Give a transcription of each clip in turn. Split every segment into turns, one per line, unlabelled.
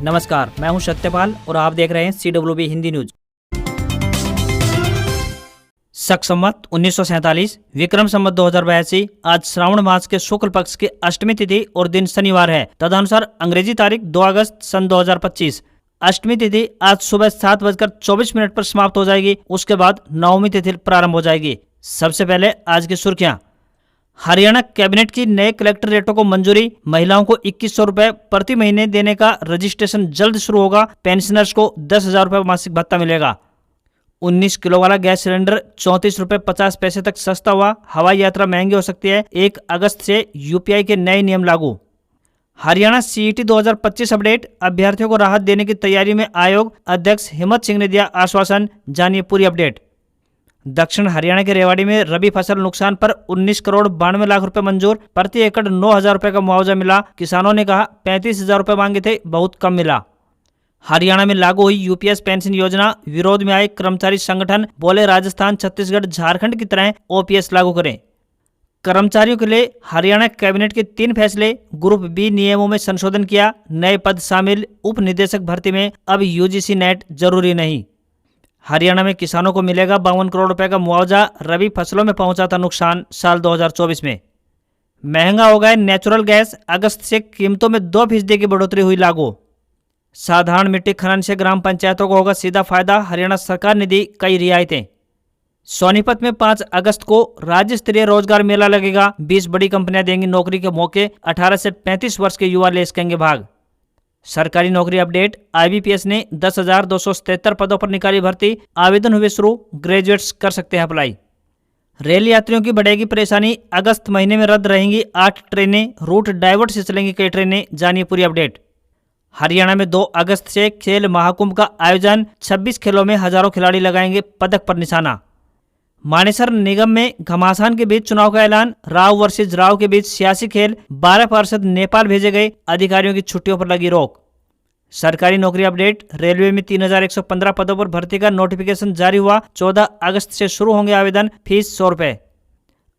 नमस्कार, मैं हूं सत्यपाल और आप देख रहे हैं CWB हिंदी न्यूज। शक संवत 1947 विक्रम संवत 2082 आज श्रावण मास के शुक्ल पक्ष की अष्टमी तिथि और दिन शनिवार है। तदनुसार अंग्रेजी तारीख 2 अगस्त सन 2025। अष्टमी तिथि आज सुबह 7:24 पर समाप्त हो जाएगी। उसके बाद नवमी तिथि प्रारंभ हो जाएगी। सबसे पहले आज की सुर्खियां। हरियाणा कैबिनेट की नए कलेक्टर रेटों को मंजूरी। महिलाओं को 2100 रुपए प्रति महीने देने का रजिस्ट्रेशन जल्द शुरू होगा। पेंशनर्स को 10,000 रुपए मासिक भत्ता मिलेगा। 19 किलो वाला गैस सिलेंडर 34 रुपए 50 पैसे तक सस्ता हुआ। हवाई यात्रा महंगी हो सकती है। 1 अगस्त से UPI के नए नियम लागू। Haryana CET 2025 update. अभ्यर्थियों को राहत देने की तैयारी में आयोग अध्यक्ष हिम्मत सिंह ने दिया आश्वासन। जानिए पूरी अपडेट। दक्षिण हरियाणा के रेवाड़ी में रबी फसल नुकसान पर 19 करोड़ 92 लाख रुपए मंजूर। प्रति एकड़ 9,000 रुपए का मुआवजा मिला। किसानों ने कहा 35,000 रुपए मांगे थे, बहुत कम मिला। हरियाणा में लागू हुई UPS पेंशन योजना। विरोध में आए कर्मचारी संगठन, बोले राजस्थान, छत्तीसगढ़, झारखंड की तरह OPS लागू करें। कर्मचारियों के लिए हरियाणा कैबिनेट के 3 फैसले। ग्रुप B नियमों में संशोधन किया। नए पद शामिल। उप निदेशक भर्ती में अब UGC नेट जरूरी नहीं। हरियाणा में किसानों को मिलेगा 52 करोड़ रुपए का मुआवजा। रबी फसलों में पहुंचा था नुकसान साल 2024 में। महंगा हो गया नेचुरल गैस। अगस्त से कीमतों में 2% की बढ़ोतरी हुई लागू। साधारण मिट्टी खनन से ग्राम पंचायतों को होगा सीधा फायदा। हरियाणा सरकार ने दी कई रियायतें। सोनीपत में 5 अगस्त को राज्य स्तरीय रोजगार मेला लगेगा। 20 बड़ी कंपनियां देंगी नौकरी के मौके। 18 से 35 वर्ष के युवा ले सकेंगे भाग। सरकारी नौकरी अपडेट। IBPS ने 10,277 पदों पर निकाली भर्ती। आवेदन हुए शुरू। ग्रेजुएट्स कर सकते हैं अप्लाई। रेल यात्रियों की बढ़ेगी परेशानी। अगस्त महीने में रद्द रहेंगी 8 ट्रेनें। रूट डाइवर्ट से चलेंगी कई ट्रेनें। जानिए पूरी अपडेट। हरियाणा में 2 अगस्त से खेल महाकुंभ का आयोजन। 26 खेलों में हजारों खिलाड़ी लगाएंगे पदक पर निशाना। मानेसर निगम में घमासान के बीच चुनाव का ऐलान। राव वर्सेज राव के बीच सियासी खेल। 12 पार्षद नेपाल भेजे गए। अधिकारियों की छुट्टियों पर लगी रोक। सरकारी नौकरी अपडेट। रेलवे में 3,115 पदों पर भर्ती का नोटिफिकेशन जारी हुआ। 14 अगस्त से शुरू होंगे आवेदन। फीस 100 रुपए।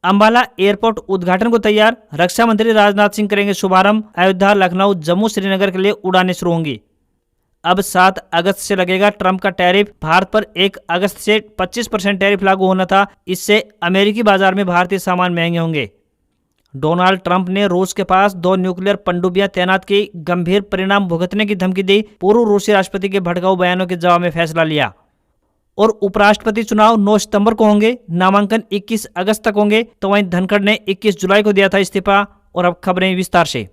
अंबाला एयरपोर्ट उद्घाटन को तैयार। रक्षा मंत्री राजनाथ सिंह करेंगे शुभारंभ। अयोध्या, लखनऊ, जम्मू, श्रीनगर के लिए उड़ानें शुरू होंगी। अब 7 अगस्त से लगेगा ट्रंप का टैरिफ। भारत पर 1 अगस्त से 25% टैरिफ लागू होना था। इससे अमेरिकी बाजार में भारतीय सामान महंगे होंगे। डोनाल्ड ट्रंप ने रूस के पास 2 न्यूक्लियर पनडुब्बियां तैनात की। गंभीर परिणाम भुगतने की धमकी दी। पूर्व रूसी राष्ट्रपति के भड़काऊ बयानों के जवाब में फैसला लिया। और उपराष्ट्रपति चुनाव 9 सितंबर को होंगे। नामांकन 21 अगस्त तक होंगे। तो वहीं धनखड़ ने 21 जुलाई को दिया था इस्तीफा। और अब खबरें विस्तार से।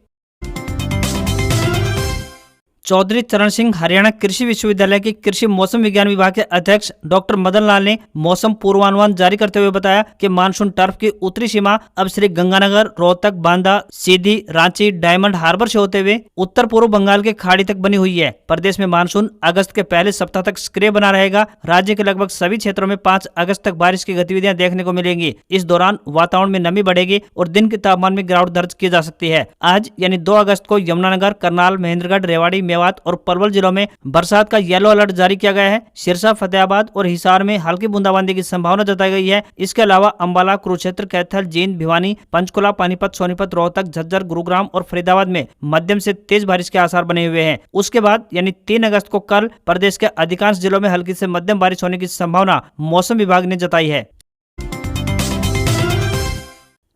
चौधरी चरण सिंह हरियाणा कृषि विश्वविद्यालय के कृषि मौसम विज्ञान विभाग के अध्यक्ष डॉक्टर मदन लाल ने मौसम पूर्वानुमान जारी करते हुए बताया कि मानसून टर्फ की उत्तरी सीमा अब श्री गंगानगर, रोहतक, बांदा, सीधी, रांची, डायमंड हार्बर से होते हुए उत्तर पूर्व बंगाल के खाड़ी तक बनी हुई है। प्रदेश में मानसून अगस्त के पहले सप्ताह तक सक्रिय बना रहेगा। राज्य के लगभग सभी क्षेत्रों में 5 अगस्त तक बारिश की गतिविधियां देखने को मिलेंगी। इस दौरान वातावरण में नमी बढ़ेगी और दिन के तापमान में गिरावट दर्ज की जा सकती है। आज यानी 2 अगस्त को यमुनानगर, करनाल, महेंद्रगढ़, रेवाड़ी, और पलवल जिलों में बरसात का येलो अलर्ट जारी किया गया है। सिरसा, फतेहाबाद और हिसार में हल्की बूंदाबांदी की संभावना जताई गई है। इसके अलावा अंबाला, कुरुक्षेत्र, कैथल, जींद, भिवानी, पंचकुला, पानीपत, सोनीपत, रोहतक, झज्जर, गुरुग्राम और फरीदाबाद में मध्यम से तेज बारिश के आसार बने हुए हैं। उसके बाद यानी 3 अगस्त को कल प्रदेश के अधिकांश जिलों में हल्की से मध्यम बारिश होने की संभावना मौसम विभाग ने जताई है।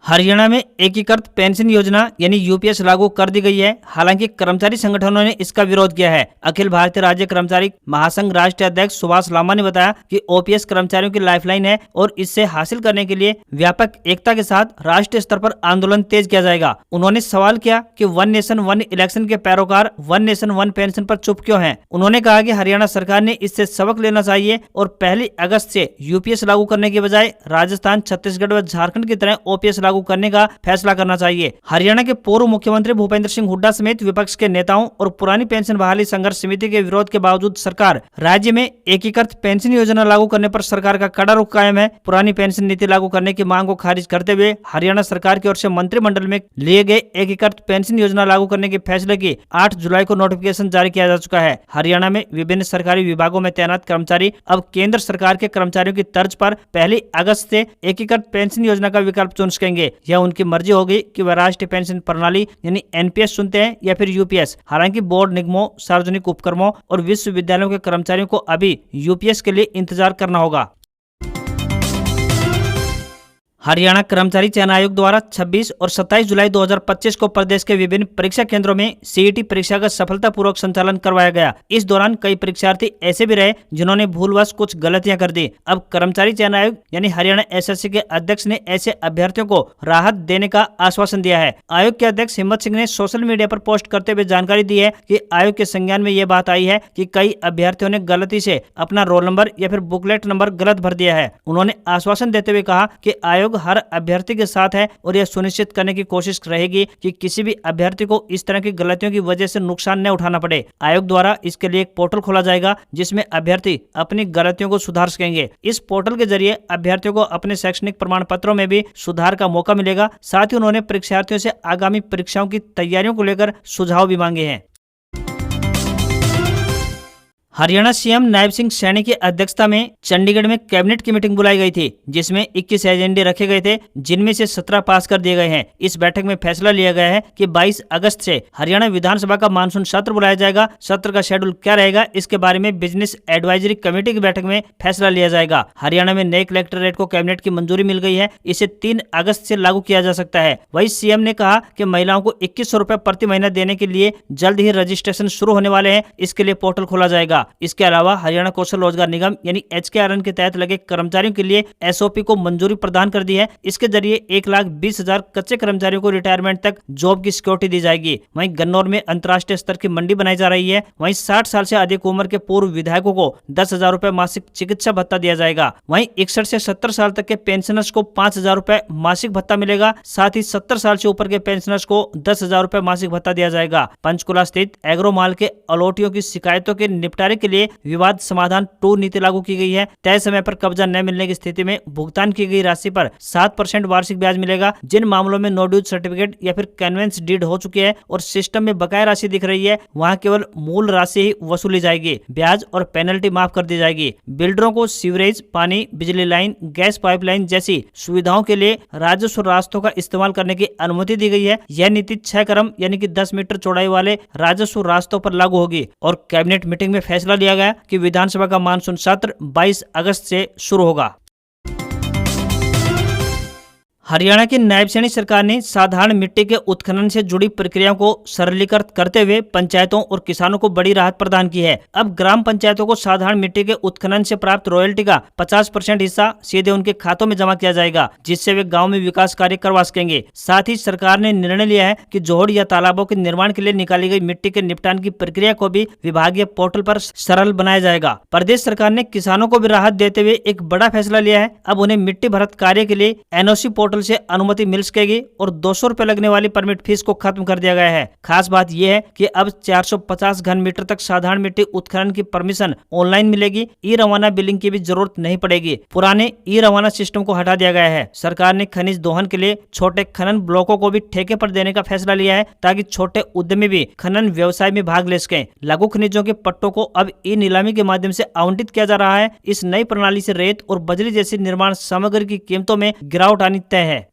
हरियाणा में एकीकृत पेंशन योजना यानी UPS लागू कर दी गई है। हालांकि कर्मचारी संगठनों ने इसका विरोध किया है। अखिल भारतीय राज्य कर्मचारी महासंघ राष्ट्रीय अध्यक्ष सुभाष लांबा ने बताया कि OPS कर्मचारियों की लाइफलाइन है और इससे हासिल करने के लिए व्यापक एकता के साथ राष्ट्रीय स्तर पर आंदोलन तेज किया जाएगा। उन्होंने सवाल किया कि 1 नेशन 1 इलेक्शन के पैरोकार 1 नेशन 1 पेंशन पर चुप क्यों हैं। उन्होंने कहा कि हरियाणा सरकार ने इससे सबक लेना चाहिए और 1 अगस्त से UPS लागू करने के बजाय राजस्थान, छत्तीसगढ़ व झारखंड की तरह OPS लागू करने का फैसला करना चाहिए। हरियाणा के पूर्व मुख्यमंत्री भूपेंद्र सिंह हुड्डा समेत विपक्ष के नेताओं और पुरानी पेंशन बहाली संघर्ष समिति के विरोध के बावजूद सरकार राज्य में एकीकृत पेंशन योजना लागू करने पर सरकार का कड़ा रुख कायम है। पुरानी पेंशन नीति लागू करने की मांग को खारिज करते हुए हरियाणा सरकार की ओर से मंत्रिमंडल में लिए गए एकीकृत पेंशन योजना लागू करने के फैसले की 8 जुलाई को नोटिफिकेशन जारी किया जा चुका है। हरियाणा में विभिन्न सरकारी विभागों में तैनात कर्मचारी अब केंद्र सरकार के कर्मचारियों की तर्ज पर 1 अगस्त से एकीकृत पेंशन योजना का विकल्प चुन सकेंगे। होंगे। यह उनकी मर्जी होगी कि वह राष्ट्रीय पेंशन प्रणाली यानी एनपीएस चुनते हैं या फिर यूपीएस। हालांकि बोर्ड निगमों, सार्वजनिक उपक्रमों और विश्वविद्यालयों के कर्मचारियों को अभी यूपीएस के लिए इंतजार करना होगा। हरियाणा कर्मचारी चयन आयोग द्वारा 26 और 27 जुलाई 2025 को प्रदेश के विभिन्न परीक्षा केंद्रों में सीईटी परीक्षा का सफलतापूर्वक संचालन करवाया गया। इस दौरान कई परीक्षार्थी ऐसे भी रहे जिन्होंने भूलवश कुछ गलतियां कर दी। अब कर्मचारी चयन आयोग यानी हरियाणा एसएससी के अध्यक्ष ने ऐसे अभ्यर्थियों को राहत देने का आश्वासन दिया है। आयोग के अध्यक्ष हिम्मत सिंह ने सोशल मीडिया पर पोस्ट करते हुए जानकारी दी है कि आयोग के संज्ञान में ये बात आई है कि कई अभ्यर्थियों ने गलती से अपना रोल नंबर या फिर बुकलेट नंबर गलत भर दिया है। उन्होंने आश्वासन देते हुए कहा कि आयोग हर अभ्यर्थी के साथ है और यह सुनिश्चित करने की कोशिश रहेगी कि किसी भी अभ्यर्थी को इस तरह की गलतियों की वजह से नुकसान न उठाना पड़े। आयोग द्वारा इसके लिए एक पोर्टल खोला जाएगा जिसमें अभ्यर्थी अपनी गलतियों को सुधार सकेंगे। इस पोर्टल के जरिए अभ्यर्थियों को अपने शैक्षणिक प्रमाण पत्रों में भी सुधार का मौका मिलेगा। साथ ही उन्होंने परीक्षार्थियों से आगामी परीक्षाओं की तैयारियों को लेकर सुझाव भी मांगे हैं। हरियाणा सीएम नायब सिंह सैनी की अध्यक्षता में चंडीगढ़ में कैबिनेट की मीटिंग बुलाई गई थी जिसमें 21 एजेंडे रखे गए थे जिनमें से 17 पास कर दिए गए हैं। इस बैठक में फैसला लिया गया है कि 22 अगस्त से हरियाणा विधानसभा का मानसून सत्र बुलाया जाएगा। सत्र का शेड्यूल क्या रहेगा इसके बारे में बिजनेस एडवाइजरी कमेटी की बैठक में फैसला लिया जाएगा। हरियाणा में नए कलेक्टरेट को कैबिनेट की मंजूरी मिल गई है। इसे 3 अगस्त से लागू किया जा सकता है। वहीं सीएम ने कहा कि महिलाओं को 2100 रुपए प्रति महीना देने के लिए जल्द ही रजिस्ट्रेशन शुरू होने वाले हैं। इसके लिए पोर्टल खोला जाएगा। इसके अलावा हरियाणा कौशल रोजगार निगम यानी HKRN के तहत लगे कर्मचारियों के लिए SOP को मंजूरी प्रदान कर दी है। इसके जरिए 1,20,000 कच्चे कर्मचारियों को रिटायरमेंट तक जॉब की सिक्योरिटी दी जाएगी। वहीं गन्नौर में अंतर्राष्ट्रीय स्तर की मंडी बनाई जा रही है। वहीं 60 साल से अधिक उम्र के पूर्व विधायकों को 10,000 रुपए मासिक चिकित्सा भत्ता दिया जाएगा। वहीं 61 से 70 साल तक के पेंशनर्स को 5,000 रुपए मासिक भत्ता मिलेगा। साथ ही 70 साल से ऊपर के पेंशनर्स को 10,000 रुपए मासिक भत्ता दिया जाएगा। पंचकुला स्थित एग्रो माल के अलॉटियों की शिकायतों के निपटारे के लिए विवाद समाधान 2 नीति लागू की गई है। तय समय पर कब्जा न मिलने की स्थिति में भुगतान की गई राशि पर 7% वार्षिक ब्याज मिलेगा। जिन मामलों में नो ड्यूज सर्टिफिकेट या फिर कन्वेंस डीड हो चुकी है और सिस्टम में बकाया राशि दिख रही है वहां केवल मूल राशि ही वसूली जाएगी। ब्याज और पेनल्टी माफ कर दी जाएगी। बिल्डरों को सीवरेज, पानी, बिजली लाइन, गैस पाइपलाइन जैसी सुविधाओं के लिए राजस्व रास्तों का इस्तेमाल करने की अनुमति दी गई है। यह नीति 6 क्रम यानी कि 10 मीटर चौड़ाई वाले राजस्व रास्तों पर लागू होगी। और कैबिनेट मीटिंग में फैसला लिया गया कि विधानसभा का मानसून सत्र 22 अगस्त से शुरू होगा। हरियाणा की नायब सैनी सरकार ने साधारण मिट्टी के उत्खनन से जुड़ी प्रक्रियाओं को सरलीकृत करते हुए पंचायतों और किसानों को बड़ी राहत प्रदान की है। अब ग्राम पंचायतों को साधारण मिट्टी के उत्खनन से प्राप्त रॉयल्टी का 50% हिस्सा सीधे उनके खातों में जमा किया जाएगा, जिससे वे गांव में विकास कार्य करवा सकेंगे। साथ ही सरकार ने निर्णय लिया है कि जोड़ या तालाबों के निर्माण के लिए निकाली गई मिट्टी के निपटान की प्रक्रिया को भी विभागीय पोर्टल पर सरल बनाया जाएगा। प्रदेश सरकार ने किसानों को भी राहत देते हुए एक बड़ा फैसला लिया है। अब उन्हें मिट्टी भरत कार्य के लिए NOC पोर्टल से अनुमति मिल सकेगी और 200 रुपए लगने वाली परमिट फीस को खत्म कर दिया गया है। खास बात यह है कि अब 450 घन मीटर तक साधारण मिट्टी उत्खनन की परमिशन ऑनलाइन मिलेगी। ई रवाना बिलिंग की भी जरूरत नहीं पड़ेगी। पुराने ई रवाना सिस्टम को हटा दिया गया है। सरकार ने खनिज दोहन के लिए छोटे खनन ब्लॉकों को भी ठेके पर देने का फैसला लिया है ताकि छोटे उद्यमी भी खनन व्यवसाय में भाग ले सकें। लघु खनिजों के पट्टों को अब ई नीलामी के माध्यम से आवंटित किया जा रहा है। इस नई प्रणाली से रेत और बजरी जैसी निर्माण सामग्री की कीमतों में गिरावट आनी तय है।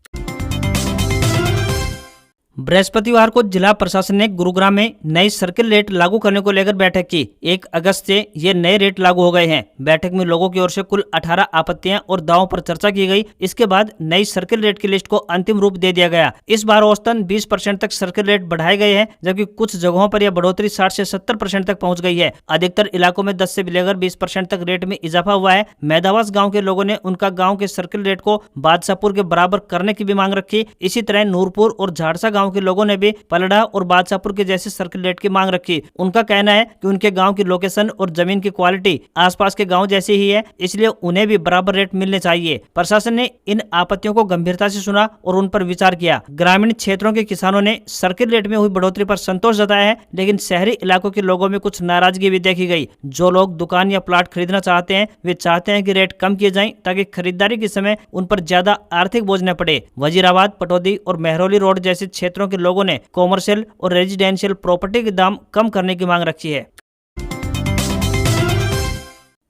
बृहस्पतिवार को जिला प्रशासन ने गुरुग्राम में नई सर्किल रेट लागू करने को लेकर बैठक की। 1 अगस्त से ये नए रेट लागू हो गए हैं। बैठक में लोगों की ओर से कुल 18 आपत्तियां और दावों पर चर्चा की गई। इसके बाद नई सर्किल रेट की लिस्ट को अंतिम रूप दे दिया गया। इस बार औसतन 20% तक सर्किल रेट बढ़ाए गए हैं, जबकि कुछ जगहों पर यह बढ़ोतरी 60 से 70% तक पहुंच गई है। अधिकतर इलाकों में 10 से लेकर 20% तक रेट में इजाफा हुआ है। मैदावास गाँव के लोगों ने उनका गाँव के सर्किल रेट को बादशाहपुर के बराबर करने की भी मांग रखी। इसी तरह नूरपुर और झाड़सा गाँव के लोगों ने भी पलड़ा और बादशाहपुर के जैसे सर्किल रेट की मांग रखी। उनका कहना है कि उनके गांव की लोकेशन और जमीन की क्वालिटी आसपास के गांव जैसी ही है, इसलिए उन्हें भी बराबर रेट मिलने चाहिए। प्रशासन ने इन आपत्तियों को गंभीरता से सुना और उन पर विचार किया। ग्रामीण क्षेत्रों के किसानों ने सर्किल रेट में हुई बढ़ोतरी पर संतोष जताया है, लेकिन शहरी इलाकों के लोगों में कुछ नाराजगी भी देखी गई। जो लोग दुकान या प्लाट खरीदना चाहते हैं वे चाहते हैं कि रेट कम किए जाएं ताकि खरीदारी के समय उन पर ज्यादा आर्थिक बोझ न पड़े। वजीराबाद, पटौदी और मेहरौली रोड जैसे क्षेत्रों के लोगों ने कॉमर्शियल और रेजिडेंशियल प्रॉपर्टी के दाम कम करने की मांग रखी है।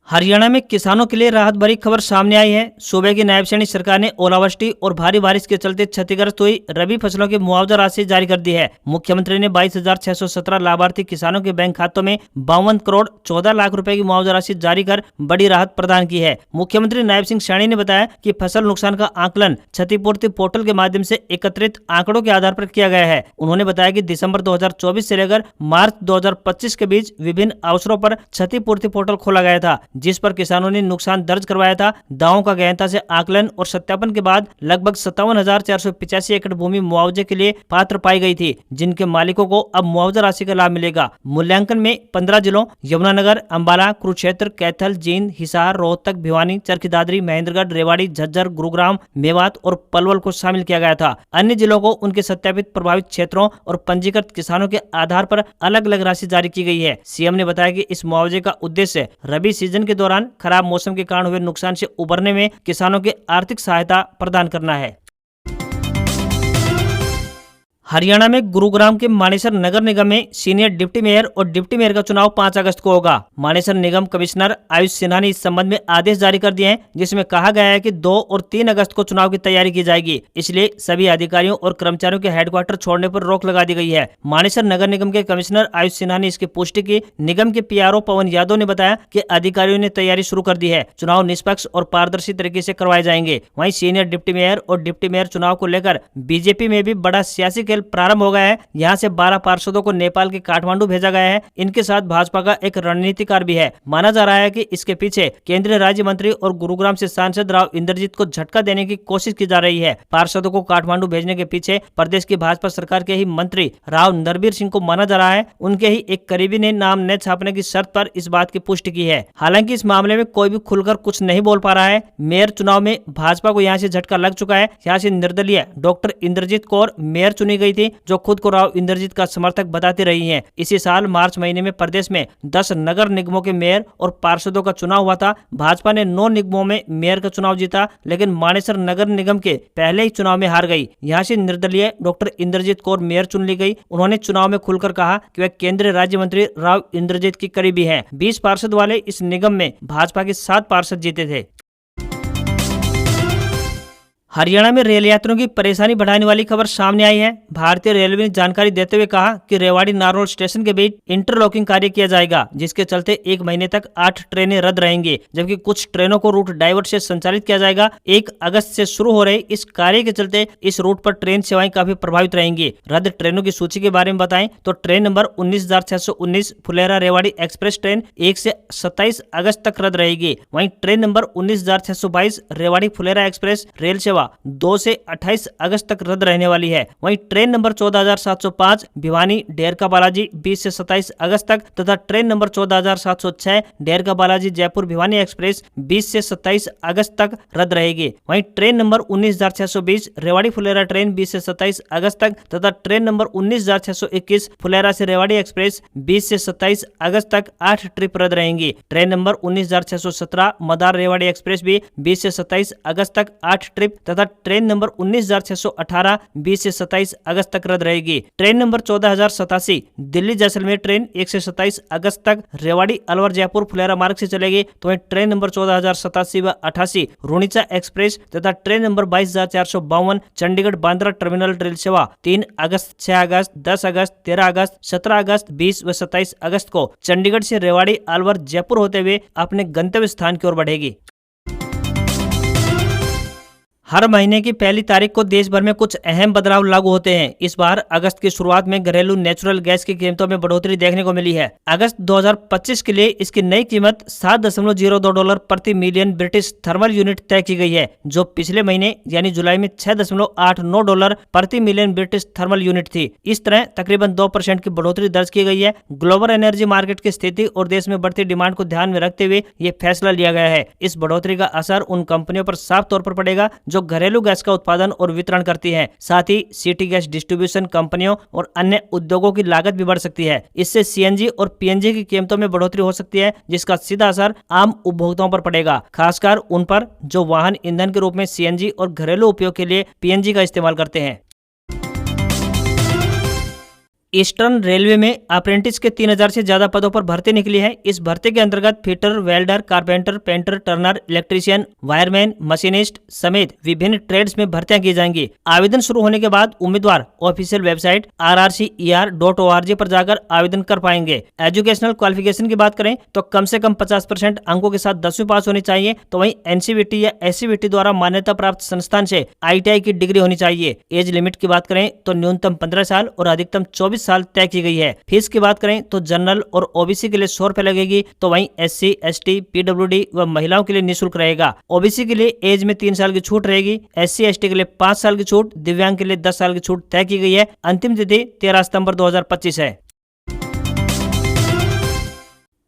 हरियाणा में किसानों के लिए राहत भरी खबर सामने आई है। सूबे की नायब सैनिक सरकार ने ओलावृष्टि और भारी बारिश के चलते क्षतिग्रस्त हुई रबी फसलों की मुआवजा राशि जारी कर दी है। मुख्यमंत्री ने 22,617 लाभार्थी किसानों के बैंक खातों में 52 करोड़ 14 लाख रुपए की मुआवजा राशि जारी कर बड़ी राहत प्रदान की है। मुख्यमंत्री नायब सिंह सैनी ने बताया कि फसल नुकसान का आकलन क्षतिपूर्ति पोर्टल के माध्यम से एकत्रित आंकड़ों के आधार पर किया गया है। उन्होंने बताया कि दिसंबर 2024 से लेकर मार्च 2025 के बीच विभिन्न अवसरों पर क्षतिपूर्ति पोर्टल खोला गया था, जिस पर किसानों ने नुकसान दर्ज करवाया था। दावों का गहनता से आकलन और सत्यापन के बाद लगभग 57,485 एकड़ भूमि मुआवजे के लिए पात्र पाई गई थी, जिनके मालिकों को अब मुआवजा राशि का लाभ मिलेगा। मूल्यांकन में 15 जिलों यमुनानगर, अंबाला, कुरुक्षेत्र, कैथल, जींद, हिसार, रोहतक, भिवानी, चरखी दादरी, महेंद्रगढ़, रेवाड़ी, झज्जर, गुरुग्राम, मेवात और पलवल को शामिल किया गया था। अन्य जिलों को उनके सत्यापित प्रभावित क्षेत्रों और पंजीकृत किसानों के आधार पर अलग अलग राशि जारी की गई है। सीएम ने बताया कि इस मुआवजे का उद्देश्य रबी सीजन के दौरान खराब मौसम के कारण हुए नुकसान से उबरने में किसानों की आर्थिक सहायता प्रदान करना है। हरियाणा में गुरुग्राम के मानेसर नगर निगम में सीनियर डिप्टी मेयर और डिप्टी मेयर का चुनाव 5 अगस्त को होगा। मानेसर निगम कमिश्नर आयुष सिन्हा ने इस संबंध में आदेश जारी कर दिए हैं, जिसमें कहा गया है कि 2 और 3 अगस्त को चुनाव की तैयारी की जाएगी। इसलिए सभी अधिकारियों और कर्मचारियों के हेडक्वार्टर छोड़ने पर रोक लगा दी गई है। मानेसर नगर निगम के कमिश्नर आयुष सिन्हा ने इसकी पुष्टि की। निगम के पीआरओ पवन यादव ने बताया कि अधिकारियों ने तैयारी शुरू कर दी है। चुनाव निष्पक्ष और पारदर्शी तरीके से करवाए जाएंगे। वहीं सीनियर डिप्टी मेयर और डिप्टी मेयर चुनाव को लेकर बीजेपी में भी बड़ा सियासी खेल प्रारंभ हो गया है। यहाँ से 12 पार्षदों को नेपाल के काठमांडू भेजा गया है। इनके साथ भाजपा का एक रणनीतिकार भी है। माना जा रहा है कि इसके पीछे केंद्रीय राज्य मंत्री और गुरुग्राम से सांसद राव इंद्रजीत को झटका देने की कोशिश की जा रही है। पार्षदों को काठमांडू भेजने के पीछे प्रदेश की भाजपा सरकार के ही मंत्री राव नरबीर सिंह को माना जा रहा है। उनके ही एक करीबी ने नाम न छापने की शर्त पर इस बात की पुष्टि की है। हालांकि इस मामले में कोई भी खुलकर कुछ नहीं बोल पा रहा है। मेयर चुनाव में भाजपा को यहाँ से झटका लग चुका है। यहाँ से निर्दलीय डॉक्टर इंद्रजीत कौर मेयर चुनी गई थी, जो खुद को राव इंद्रजीत का समर्थक बताती रही हैं। इसी साल मार्च महीने में प्रदेश में 10 नगर निगमों के मेयर और पार्षदों का चुनाव हुआ था। भाजपा ने 9 निगमों में मेयर का चुनाव जीता, लेकिन मानेसर नगर निगम के पहले ही चुनाव में हार गई। यहाँ से निर्दलीय डॉक्टर इंद्रजीत कौर मेयर चुन ली गई। उन्होंने चुनाव में खुलकर कहा कि वे केंद्रीय राज्य मंत्री राव इंद्रजीत की करीबी हैं। 20 पार्षद वाले इस निगम में भाजपा के 7 पार्षद जीते थे। हरियाणा में रेल यात्रियों की परेशानी बढ़ाने वाली खबर सामने आई है। भारतीय रेलवे ने जानकारी देते हुए कहा कि रेवाड़ी नारनौल स्टेशन के बीच इंटरलॉकिंग कार्य किया जाएगा, जिसके चलते 1 महीने तक 8 ट्रेनें रद्द रहेंगी, जबकि कुछ ट्रेनों को रूट डाइवर्ट से संचालित किया जाएगा। 1 अगस्त से शुरू हो रहे इस कार्य के चलते इस रूट पर ट्रेन सेवाएं काफी प्रभावित रहेंगी। रद्द ट्रेनों की सूची के बारे में बताएं तो train number 19,619 Phulera Rewari express train 1 से 27 अगस्त तक रद्द रहेगी। वहीं train number 19,622 Rewari Phulera express rail सेवा 2 से 28 अगस्त तक रद्द रहने वाली है। वहीं ट्रेन नंबर 14,705 भिवानी डेरका बालाजी 20 से 27 अगस्त तक तथा ट्रेन नंबर 14,706 डेरका बालाजी जयपुर भिवानी एक्सप्रेस 20 से 27 अगस्त तक रद्द रहेगी। वहीं train number 19,620 Rewari Phulera train 20 से 27 अगस्त तक तथा ट्रेन नंबर 19,621 फुलेरा से रेवाड़ी एक्सप्रेस 20 से 27 अगस्त तक 8 ट्रिप रद्द रहेंगी। ट्रेन नंबर 19,617 मदार रेवाड़ी एक्सप्रेस भी 20 से 27 अगस्त तक 8 ट्रिप तथा ट्रेन नंबर 19,618 20 से 27 अगस्त तक रद्द रहेगी। Train number 14,087 Delhi Jaisalmer train 1 से 27 अगस्त तक रेवाड़ी अलवर जयपुर फुलेरा मार्ग से चलेगी। तो ट्रेन नंबर 14,087 व 88 रुणीचा एक्सप्रेस तथा train number 22,452 Chandigarh Bandra terminal rail सेवा 3 अगस्त 6 अगस्त 10 अगस्त 13 अगस्त 17 अगस्त 20 व 27 अगस्त को चंडीगढ़ से रेवाड़ी अलवर जयपुर होते हुए अपने गंतव्य स्थान की ओर बढ़ेगी। हर महीने की पहली तारीख को देश भर में कुछ अहम बदलाव लागू होते हैं। इस बार अगस्त की शुरुआत में घरेलू नेचुरल गैस की कीमतों में बढ़ोतरी देखने को मिली है। अगस्त 2025 के लिए इसकी नई कीमत $7.02 प्रति मिलियन ब्रिटिश थर्मल यूनिट तय की गई है, जो पिछले महीने यानी जुलाई में $6.89 प्रति मिलियन ब्रिटिश थर्मल यूनिट थी। इस तरह तकरीबन 2% की बढ़ोतरी दर्ज की गई है। ग्लोबल एनर्जी मार्केट की स्थिति और देश में बढ़ती डिमांड को ध्यान में रखते हुए ये फैसला लिया गया है। इस बढ़ोतरी का असर उन कंपनियों पर साफ तौर पर पड़ेगा जो घरेलू गैस का उत्पादन और वितरण करती हैं। साथ ही सिटी गैस डिस्ट्रीब्यूशन कंपनियों और अन्य उद्योगों की लागत भी बढ़ सकती है। इससे सीएनजी और पीएनजी की कीमतों में बढ़ोतरी हो सकती है, जिसका सीधा असर आम उपभोक्ताओं पर पड़ेगा, खासकर उन पर जो वाहन ईंधन के रूप में सीएनजी और घरेलू उपयोग के लिए पीएनजी का इस्तेमाल करते हैं। ईस्टर्न रेलवे में अप्रेंटिस के 3000 से ज्यादा पदों पर भर्ती निकली है। इस भर्ती के अंतर्गत fitter, welder, carpenter, painter, Turner, electrician, wireman, machinist समेत विभिन्न ट्रेड्स में भर्तियां की जाएंगी। आवेदन शुरू होने के बाद उम्मीदवार ऑफिशियल वेबसाइट rrcer.org पर जाकर आवेदन कर पाएंगे। एजुकेशनल क्वालिफिकेशन की बात करें तो कम से कम 50% अंकों के साथ 10वीं पास होनी चाहिए। तो वहीं एनसीवीटी या एससीवीटी द्वारा मान्यता प्राप्त संस्थान से ITI की डिग्री होनी चाहिए। एज लिमिट की बात करें तो न्यूनतम 15 साल और अधिकतम 24 साल तय की गई है। फीस की बात करें तो जनरल और ओबीसी के लिए 100 रुपए लगेगी। तो वहीं SC, ST, PWD व महिलाओं के लिए निःशुल्क रहेगा। ओबीसी के लिए एज में 3 साल की छूट रहेगी। SC, ST के लिए 5 साल की छूट, दिव्यांग के लिए 10 साल की छूट तय की गई है। अंतिम तिथि 13 सितंबर 2025 है।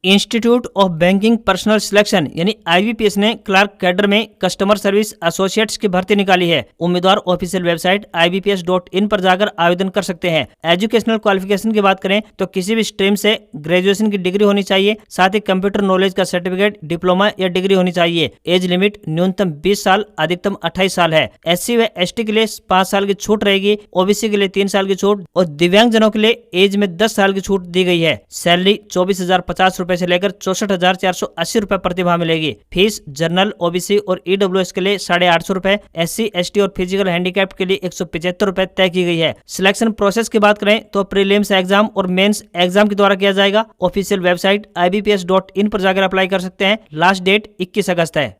Institute of banking personal selection यानी IBPS ने क्लार्क कैडर में कस्टमर सर्विस एसोसिएट्स की भर्ती निकाली है। उम्मीदवार ऑफिशियल वेबसाइट ibps.in पर जाकर आवेदन कर सकते हैं। एजुकेशनल क्वालिफिकेशन की बात करें तो किसी भी स्ट्रीम से ग्रेजुएशन की डिग्री होनी चाहिए। साथ ही कंप्यूटर नॉलेज का सर्टिफिकेट, डिप्लोमा या डिग्री होनी चाहिए। एज लिमिट न्यूनतम 20 साल, अधिकतम 28 साल है। SC व ST के लिए 5 साल की छूट रहेगी। OBC के लिए 3 साल की छूट और दिव्यांगजनों के लिए एज में 10 साल की छूट दी गई है। सैलरी 24,050 से लेकर 64,480 रुपए प्रतिमाह मिलेगी। फीस जनरल, OBC और EWS के लिए 850 रुपए, SC, ST और फिजिकल हैंडीकैप्ड के लिए 175 रुपए तय की गई है। सिलेक्शन प्रोसेस की बात करें तो प्रीलिम्स एग्जाम और मेंस एग्जाम के द्वारा किया जाएगा। ऑफिशियल वेबसाइट ibps.in पर जाकर अप्लाई कर सकते हैं। लास्ट डेट 21 अगस्त है।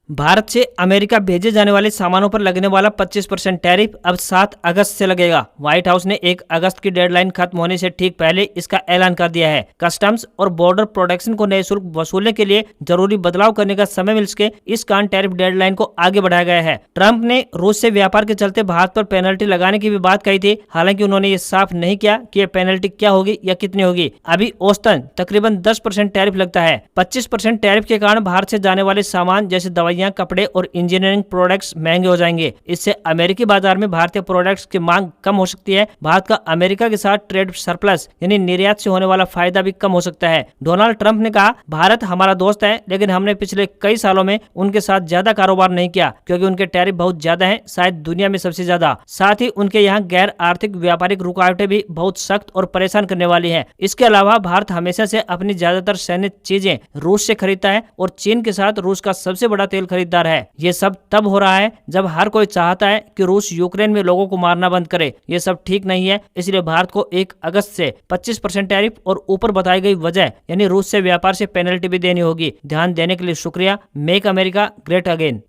भारत से अमेरिका भेजे जाने वाले सामानों पर लगने वाला 25% टैरिफ अब 7 अगस्त से लगेगा। व्हाइट हाउस ने 1 अगस्त की डेडलाइन खत्म होने से ठीक पहले इसका ऐलान कर दिया है। कस्टम्स और बॉर्डर प्रोटेक्शन को नए शुल्क वसूलने के लिए जरूरी बदलाव करने का समय मिल सके, इस कारण टैरिफ डेडलाइन को आगे बढ़ाया गया है। ट्रंप ने रूस से व्यापार के चलते भारत पर पेनल्टी लगाने की भी बात कही थी। हालांकि उन्होंने ये साफ नहीं किया कि यह पेनल्टी क्या होगी या कितनी होगी। अभी औसतन तकरीबन 10% टैरिफ लगता है। 25% टैरिफ के कारण भारत से जाने वाले सामान जैसे दवाइयां, कपड़े और इंजीनियरिंग प्रोडक्ट्स महंगे हो जाएंगे। इससे अमेरिकी बाजार में भारतीय प्रोडक्ट्स की मांग कम हो सकती है। भारत का अमेरिका के साथ ट्रेड सरप्लस यानी निर्यात से होने वाला फायदा भी कम हो सकता है। डोनाल्ड ट्रंप ने कहा, भारत हमारा दोस्त है, लेकिन हमने पिछले कई सालों में उनके साथ ज्यादा कारोबार नहीं किया क्योंकि उनके टैरिफ बहुत ज्यादा हैं, शायद दुनिया में सबसे ज्यादा। साथ ही उनके यहाँ गैर आर्थिक व्यापारिक रुकावटें भी बहुत सख्त और परेशान करने वाली है। इसके अलावा भारत हमेशा से अपनी ज्यादातर सैन्य चीजें रूस से खरीदता है और चीन के साथ रूस का सबसे बड़ा तेल खरीदार है। ये सब तब हो रहा है जब हर कोई चाहता है कि रूस यूक्रेन में लोगों को मारना बंद करे। ये सब ठीक नहीं है। इसलिए भारत को 1 अगस्त से 25% टैरिफ और ऊपर बताई गई वजह यानी रूस से व्यापार से पेनल्टी भी देनी होगी। ध्यान देने के लिए शुक्रिया। Make America great again.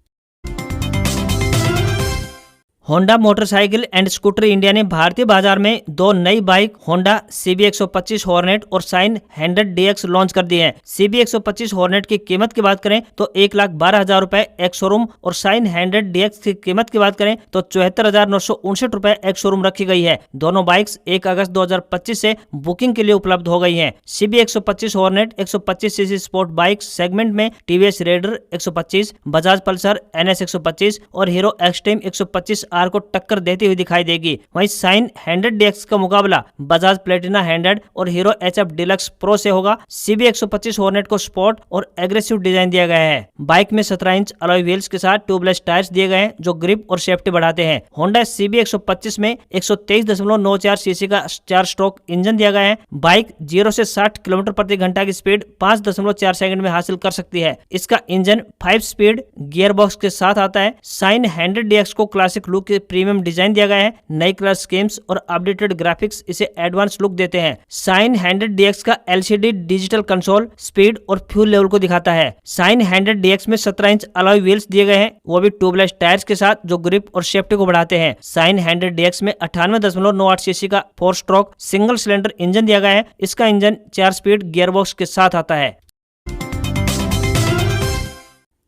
Honda motorcycle and scooter India ने भारतीय बाजार में 2 नई बाइक होंडा CB125 हॉर्नेट और शाइन 100 DX लॉन्च कर दी है। CB125 हॉर्नेट की कीमत की बात करें तो 1,12,000 रुपए एक शोरूम और शाइन 100 DX की कीमत की बात करें तो 74,959 रुपए एक शोरूम रखी गई है। दोनों बाइक्स 1 अगस्त 2025 से बुकिंग के लिए उपलब्ध हो गई है। CB125 hornet 125cc sport bike segment में TVS raider 125, Bajaj Pulsar NS 125 और हीरो एक्सट्रीम 125 R को टक्कर देती हुई दिखाई देगी। वहीं शाइन 100 DX का मुकाबला बजाज प्लेटिना 100 और हीरो HF डिलक्स प्रो से होगा। CB125 हॉर्नेट को स्पोर्ट और एग्रेसिव डिजाइन दिया गया है। बाइक में 17 इंच अलॉय व्हील्स के साथ ट्यूबलेस टायर्स दिए गए हैं जो ग्रिप और सेफ्टी बढ़ाते हैं। होंडा CB125 में 123.94 सीसी का 4 स्ट्रोक इंजन दिया गया है। बाइक 0 से 60 किलोमीटर प्रति घंटा की स्पीड 5.4 सेकंड में हासिल कर सकती है। इसका इंजन 5 स्पीड गियर बॉक्स के साथ आता है। शाइन 100 DX को क्लासिक लुक के प्रीमियम डिजाइन दिया गया है। नई कलर स्कीम्स और अपडेटेड ग्राफिक्स इसे एडवांस लुक देते हैं। शाइन 100 DX का LCD डिजिटल कंसोल स्पीड और फ्यूल लेवल को दिखाता है। शाइन 100 DX में 17 इंच अलॉय व्हील्स दिए गए हैं, वो भी ट्यूबलेस टायर्स के साथ जो ग्रिप और सेफ्टी को बढ़ाते हैं। शाइन 100 DX में 98.98 सीसी का 4 स्ट्रोक सिंगल सिलेंडर इंजन दिया गया है। इसका इंजन 4 स्पीड गियरबॉक्स के साथ आता है।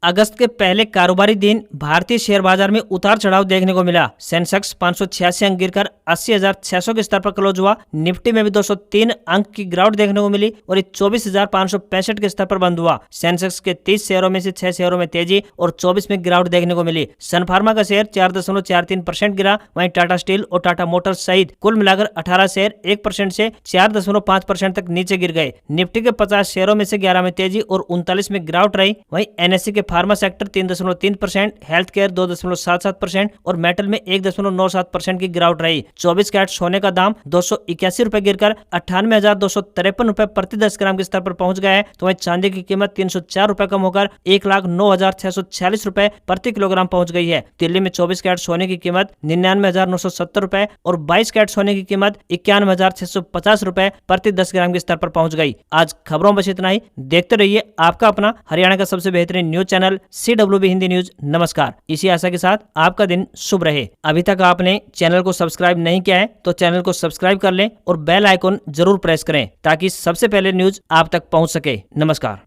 अगस्त के पहले कारोबारी दिन भारतीय शेयर बाजार में उतार चढ़ाव देखने को मिला। सेंसेक्स 586 अंक गिरकर 80,600 के स्तर पर क्लोज हुआ। निफ्टी में भी 203 अंक की गिरावट देखने को मिली और 24,565 के स्तर पर बंद हुआ। सेंसेक्स के 30 शेयरों में से 6 शेयरों में तेजी और 24 में गिरावट देखने को मिली। सन फार्मा का शेयर 4.43% गिरा। वहीं टाटा स्टील और टाटा मोटर्स सहित कुल मिलाकर 18 शेयर 1% से 4.5% तक नीचे गिर गए। निफ्टी के 50 शेयरों में से 11 में तेजी और 39 में गिरावट रही। वहीं NSE के फार्मा सेक्टर 3.3%, हेल्थ केयर 2.77% और मेटल में 1.97% की गिरावट रही। 24 कैरेट सोने का दाम 281 रुपए गिरकर 98,253 रुपए प्रति 10 ग्राम के स्तर पर पहुंच गया है। तो वहीं चांदी की कीमत 304 रुपए कम होकर 1,09,646 रुपए प्रति किलोग्राम पहुंच गई है। दिल्ली में 24 कैरेट सोने की कीमत 99,970 रुपए और 22 कैरेट सोने की कीमत 91,650 रुपए प्रति 10 ग्राम के स्तर पर पहुंच गई। आज खबरों बस इतना ही। देखते रहिए आपका अपना हरियाणा का सबसे बेहतरीन news channel CWB Hindi news. नमस्कार। इसी आशा के साथ आपका दिन शुभ रहे। अभी तक आपने चैनल को सब्सक्राइब नहीं किया है तो चैनल को सब्सक्राइब कर लें और बेल आइकॉन जरूर प्रेस करें ताकि सबसे पहले न्यूज आप तक पहुंच सके। नमस्कार।